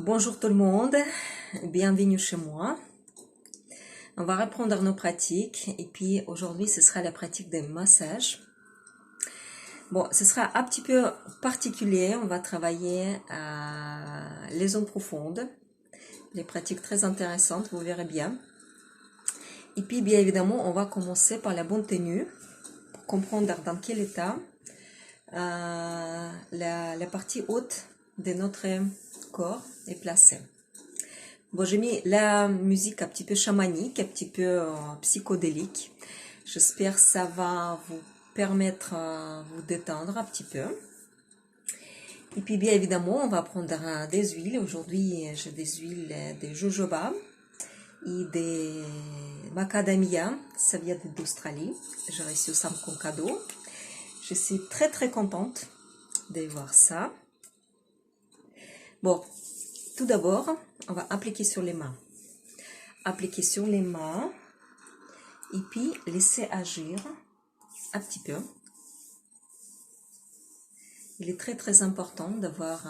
Bonjour tout le monde, bienvenue chez moi. On va reprendre nos pratiques et puis aujourd'hui ce sera la pratique des massages. Bon, ce sera un petit peu particulier, on va travailler les zones profondes, des pratiques très intéressantes, vous verrez bien. Et puis bien évidemment, on va commencer par la bonne tenue pour comprendre dans quel état la partie haute de notre corps est placée. Bon, j'ai mis la musique un petit peu chamanique, un petit peu psychodélique. J'espère que ça va vous permettre de vous détendre un petit peu. Et puis bien évidemment, on va prendre des huiles. Aujourd'hui, j'ai des huiles de jojoba et des macadamia. Ça vient d'Australie. J'ai reçu ça comme cadeau. Je suis très très contente de voir ça. Bon, tout d'abord, on va appliquer sur les mains. Appliquer sur les mains et puis laisser agir un petit peu. Il est très très important d'avoir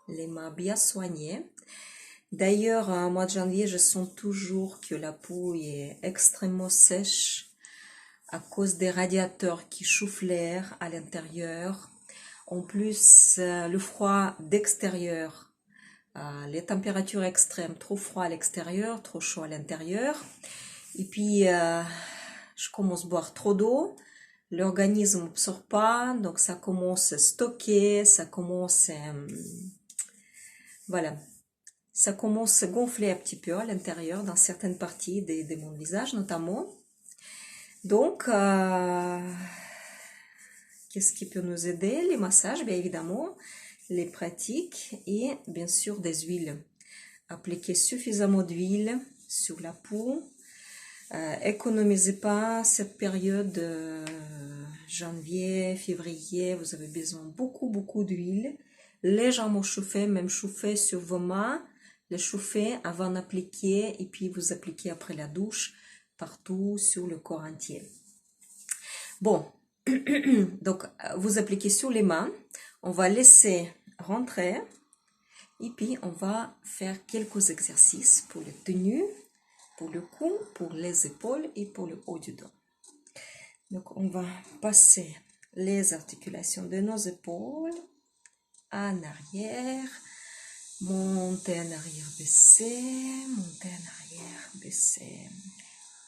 les mains bien soignées. D'ailleurs, au mois de janvier, je sens toujours que la peau est extrêmement sèche à cause des radiateurs qui chauffent l'air à l'intérieur. En plus, le froid d'extérieur, les températures extrêmes, trop froid à l'extérieur, trop chaud à l'intérieur. Et puis, je commence à boire trop d'eau. L'organisme n'absorbe pas, donc ça commence à stocker, ça commence à... voilà. Ça commence à gonfler un petit peu à l'intérieur, dans certaines parties de mon visage notamment. Donc, qu'est-ce qui peut nous aider? Les massages, bien évidemment, les pratiques et bien sûr des huiles. Appliquez suffisamment d'huile sur la peau. Économisez pas cette période janvier, février, vous avez besoin beaucoup d'huile, légèrement chauffée, même chauffée sur vos mains, les chauffer avant d'appliquer et puis vous appliquez après la douche partout sur le corps entier. Bon, donc vous appliquez sur les mains, on va laisser rentrer et puis on va faire quelques exercices pour les tenues, pour le cou, pour les épaules et pour le haut du dos. Donc on va passer les articulations de nos épaules en arrière, monter en arrière, baisser, monter en arrière, baisser.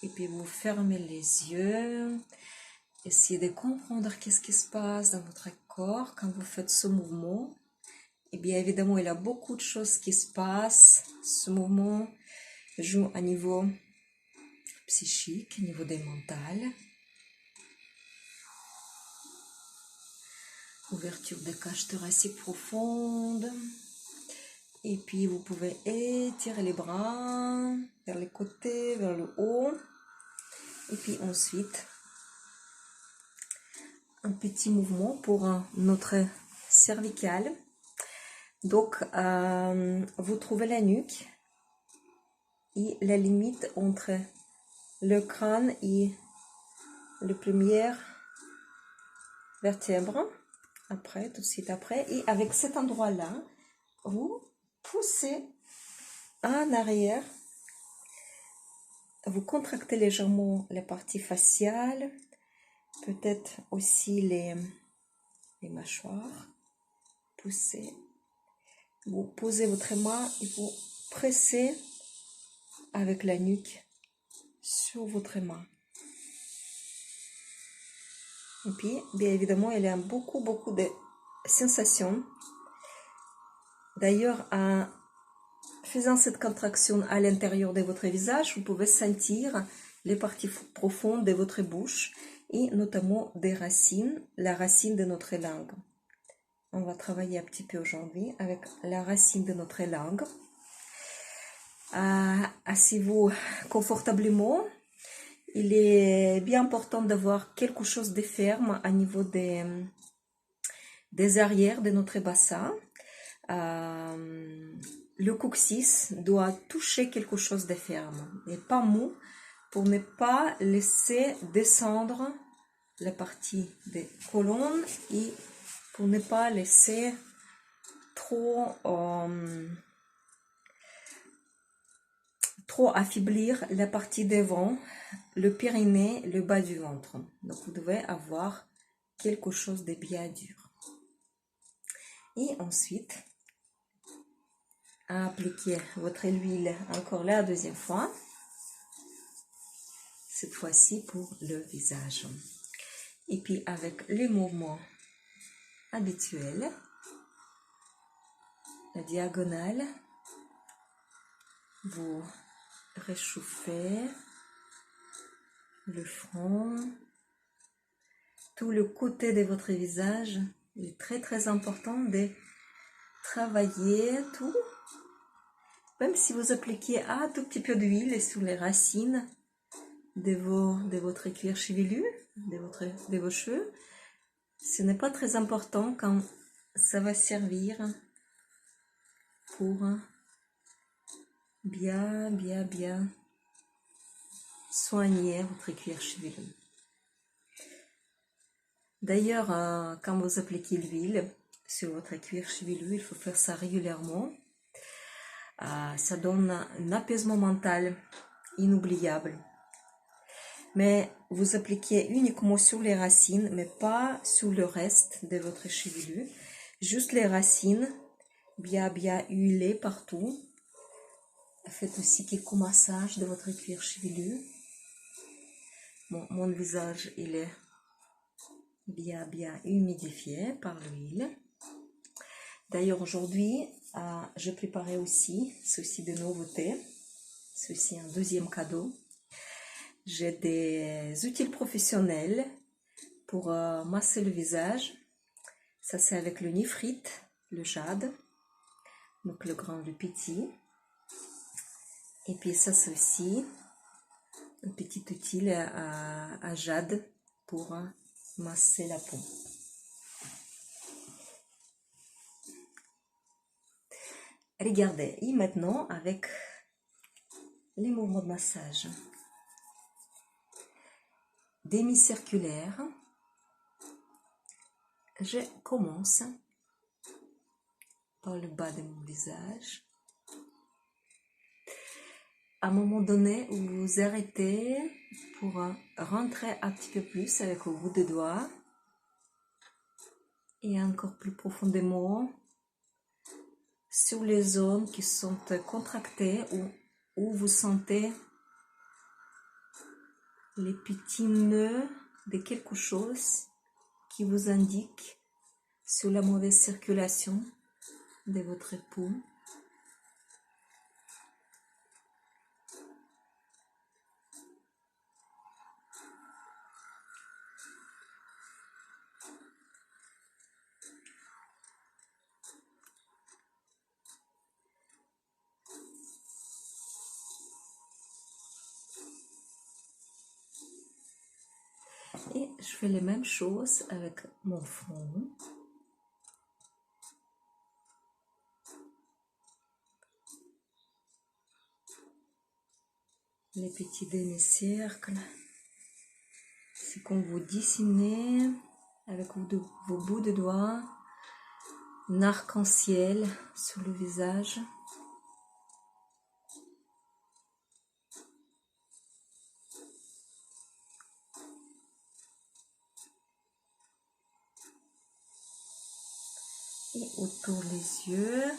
Et puis vous fermez les yeux, essayez de comprendre qu'est-ce qui se passe dans votre corps quand vous faites ce mouvement. Et bien évidemment, il y a beaucoup de choses qui se passent. Ce mouvement joue à niveau psychique, au niveau des mentales. Ouverture des cages thoraciques profondes. Et puis vous pouvez étirer les bras vers les côtés, vers le haut. Et puis ensuite, un petit mouvement pour notre cervicale. Donc, vous trouvez la nuque et la limite entre le crâne et le première vertèbre. Après, tout de suite après. Et avec cet endroit-là, vous poussez en arrière. Vous contractez légèrement la partie faciale. Peut-être aussi les mâchoires. Poussez. Vous posez votre main et vous pressez avec la nuque sur votre main. Et puis, bien évidemment, il y a beaucoup de sensations. D'ailleurs, en faisant cette contraction à l'intérieur de votre visage, vous pouvez sentir les parties profondes de votre bouche et notamment des racines, la racine de notre langue. On va travailler un petit peu aujourd'hui avec la racine de notre langue. Asseyez-vous confortablement. Il est bien important d'avoir quelque chose de ferme au niveau des arrières de notre bassin. Le coccyx doit toucher quelque chose de ferme et pas mou pour ne pas laisser descendre la partie des colonnes et pour ne pas laisser trop affaiblir la partie devant, le périnée, le bas du ventre. Donc vous devez avoir quelque chose de bien dur. Et ensuite, appliquez votre huile encore la deuxième fois. Cette fois-ci pour le visage. Et puis avec les mouvements habituels, la diagonale, vous réchauffez le front, tout le côté de votre visage. Il est très très important de travailler tout, même si vous appliquez un tout petit peu d'huile sur les racines de votre cuir chevelu, de vos cheveux. Ce n'est pas très important quand ça va servir pour bien soigner votre cuir chevelu. D'ailleurs, quand vous appliquez l'huile sur votre cuir chevelu, il faut faire ça régulièrement. Ça donne un apaisement mental inoubliable. Mais vous appliquez uniquement sur les racines, mais pas sur le reste de votre chevelu. Juste les racines, bien huilées partout. Faites aussi quelques massages de votre cuir chevelu. Bon, mon visage, il est bien humidifié par l'huile. D'ailleurs, aujourd'hui, je préparais aussi ceci de nouveauté. Ceci un deuxième cadeau. J'ai des outils professionnels pour masser le visage. Ça, c'est avec le nifrite, le jade, donc le grand, le petit. Et puis ça, c'est aussi un petit outil à jade pour masser la peau. Regardez, et maintenant avec les mouvements de massage. Demi-circulaire. Je commence par le bas de mon visage. À un moment donné, vous vous arrêtez pour rentrer un petit peu plus avec le bout des doigts et encore plus profondément sur les zones qui sont contractées ou où vous sentez les petits nœuds de quelque chose qui vous indique sur la mauvaise circulation de votre peau. Et je fais les mêmes choses avec mon front. Les petits demi-cercles. C'est comme vous dessinez avec vos bouts de doigts un arc-en-ciel sur le visage. Et autour les yeux.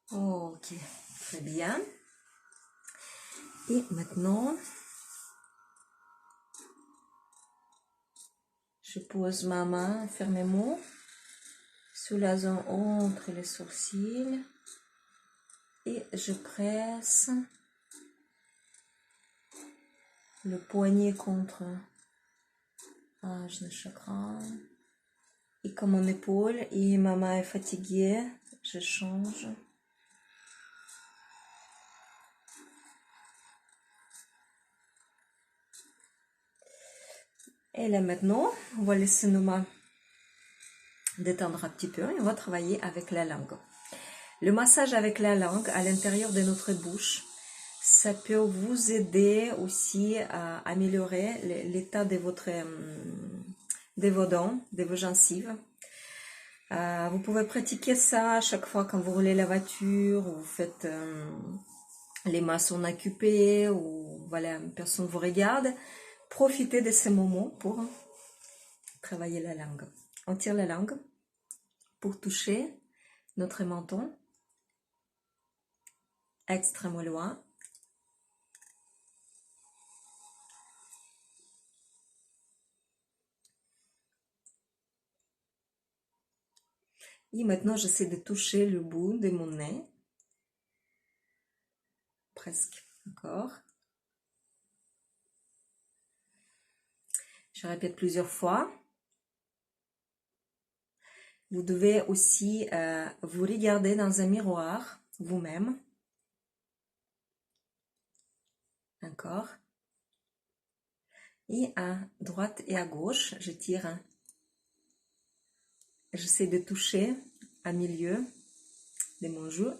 Ok, très bien. Et maintenant, je pose ma main fermement sous la zone entre les sourcils et je presse le poignet contre le chakra. Et comme mon épaule et ma main est fatiguée, je change. Et là maintenant, on va laisser nos mains détendre un petit peu et on va travailler avec la langue. Le massage avec la langue à l'intérieur de notre bouche, ça peut vous aider aussi à améliorer l'état de de vos dents, de vos gencives. Vous pouvez pratiquer ça à chaque fois quand vous roulez la voiture, ou vous faites les maçons occupés, ou voilà, une personne vous regarde. Profitez de ces moments pour travailler la langue. On tire la langue pour toucher notre menton extrêmement loin. Et maintenant, j'essaie de toucher le bout de mon nez. Presque. Encore. Je répète plusieurs fois. Vous devez aussi vous regarder dans un miroir, vous-même. Encore. Et à droite et à gauche, je tire. J'essaie de toucher à milieu de mon joue.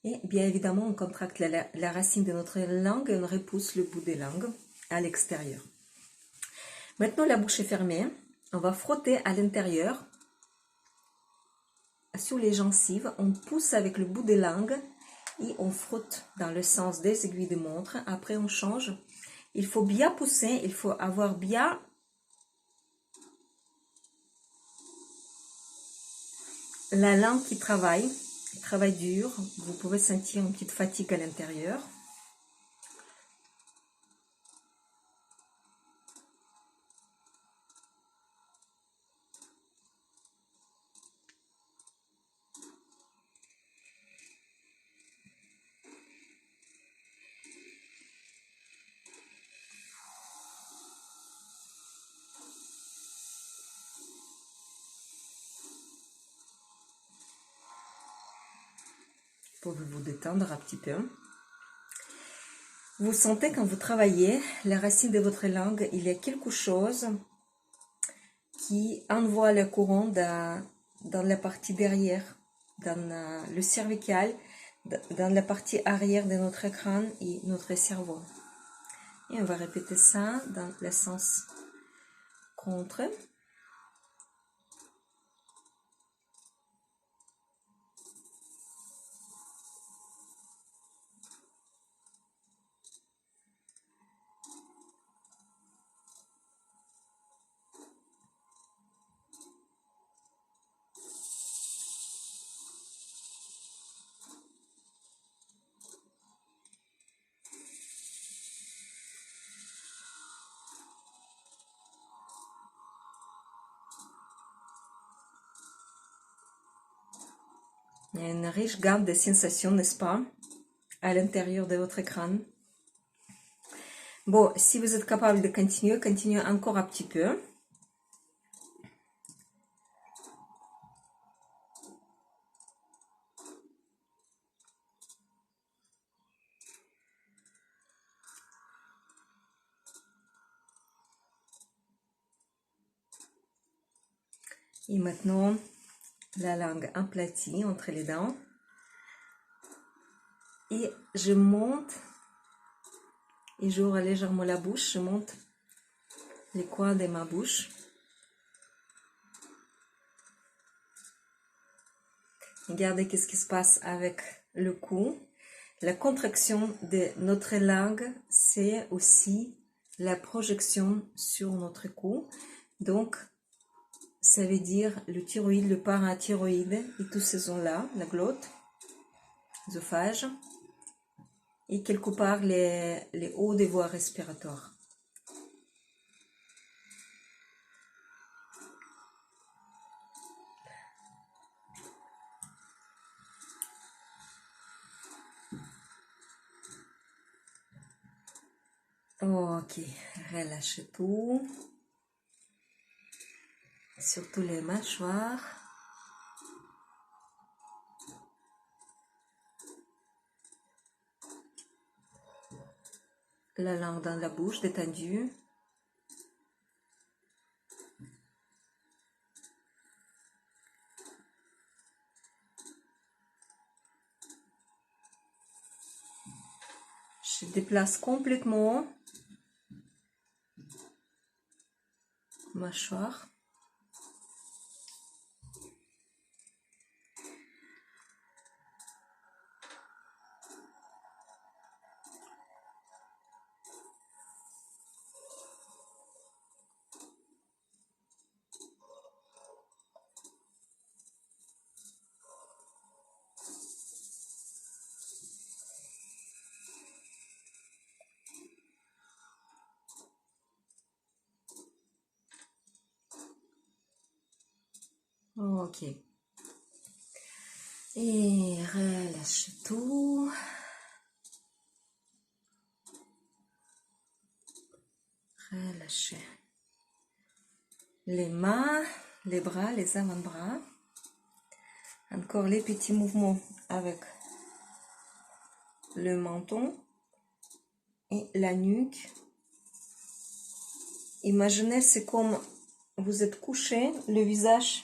Et bien évidemment, on contracte la racine de notre langue et on repousse le bout des langues à l'extérieur. Maintenant, la bouche est fermée. On va frotter à l'intérieur. Sur les gencives, on pousse avec le bout des langues et on frotte dans le sens des aiguilles de montre. Après, on change. Il faut bien pousser, il faut avoir bien la langue qui travaille dur. Vous pouvez sentir une petite fatigue à l'intérieur. Vous pouvez vous détendre un petit peu. Vous sentez quand vous travaillez la racine de votre langue, il y a quelque chose qui envoie le courant dans la partie derrière, dans le cervical, dans la partie arrière de notre crâne et notre cerveau. Et on va répéter ça dans le sens contre. Il y a une riche gamme de sensations, n'est-ce pas, à l'intérieur de votre crâne. Bon, si vous êtes capable de continuer, continuez encore un petit peu. Et maintenant, la langue aplatie entre les dents. Et je monte, et j'ouvre légèrement la bouche, je monte les coins de ma bouche. Regardez qu'est-ce qui se passe avec le cou. La contraction de notre langue, c'est aussi la projection sur notre cou. Donc, ça veut dire le thyroïde, le parathyroïde et toutes ces zones-là, la glotte, l'œsophage et quelque part les hauts des voies respiratoires. Ok, relâchez tout, surtout les mâchoires. La langue dans la bouche, détendue. Je déplace complètement mâchoire. Ok. Et relâchez tout. Relâchez les mains, les bras, les avant-bras. Encore les petits mouvements avec le menton et la nuque. Imaginez, c'est comme vous êtes couché, le visage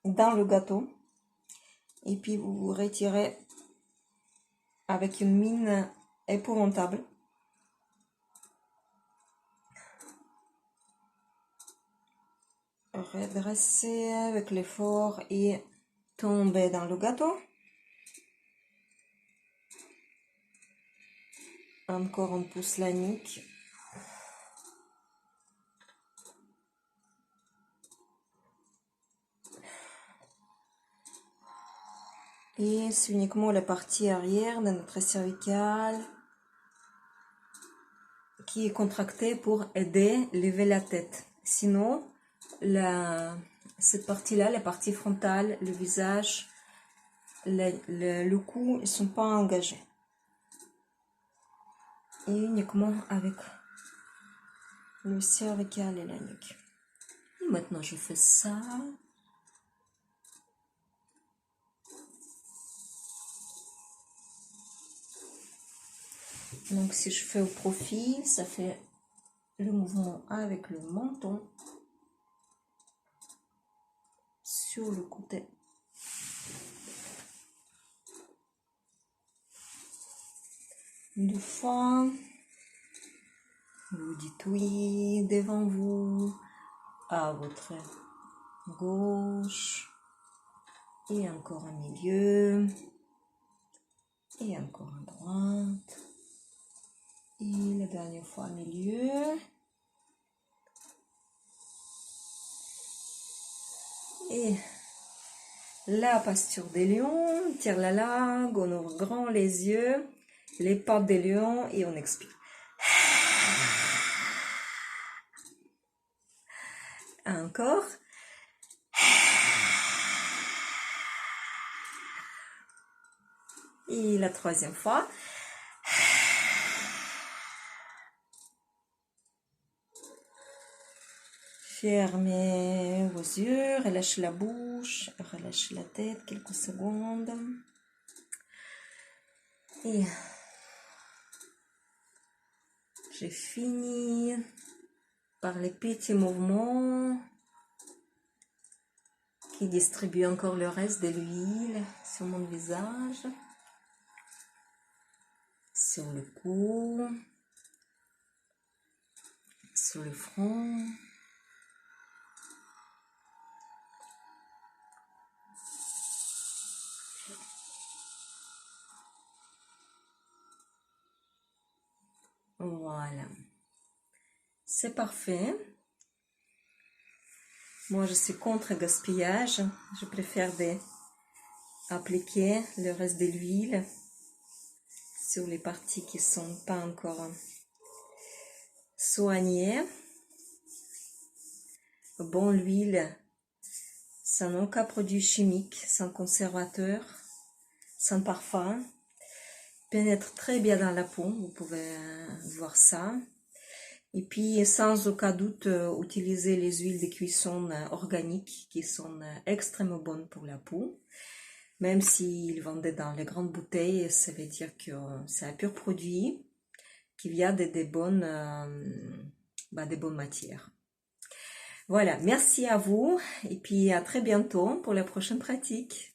dans le gâteau. Et puis vous vous retirez avec une mine épouvantable. Redressez avec l'effort et tombez dans le gâteau. Encore on pousse la nuque. Et c'est uniquement la partie arrière de notre cervicale qui est contractée pour aider à lever la tête. Sinon, cette partie-là, la partie frontale, le visage, le cou, ils ne sont pas engagés. Et uniquement avec le cervical et la nuque. Et maintenant, je fais ça. Donc, si je fais au profil, ça fait le mouvement avec le menton sur le côté. Du fois, vous dites oui devant vous, à votre gauche, et encore au milieu, et encore à droite, et la dernière fois au milieu. Et la posture des lions, on tire la langue, on ouvre grand les yeux, les pattes des lions et on expire. Encore. Et la troisième fois. Fermez vos yeux, relâchez la bouche, relâchez la tête quelques secondes. Et j'ai fini par les petits mouvements qui distribuent encore le reste de l'huile sur mon visage, sur le cou, sur le front. Voilà, c'est parfait. Moi, je suis contre le gaspillage. Je préfère appliquer le reste de l'huile sur les parties qui ne sont pas encore soignées. Bon, l'huile, sans aucun produit chimique, sans conservateur, sans parfum, pénètre très bien dans la peau, vous pouvez voir ça. Et puis, sans aucun doute, utiliser les huiles de cuisson organiques qui sont extrêmement bonnes pour la peau. Même s'ils vendaient dans les grandes bouteilles, ça veut dire que c'est un pur produit qu'il y a des bonnes matières. Voilà, merci à vous et puis à très bientôt pour la prochaine pratique.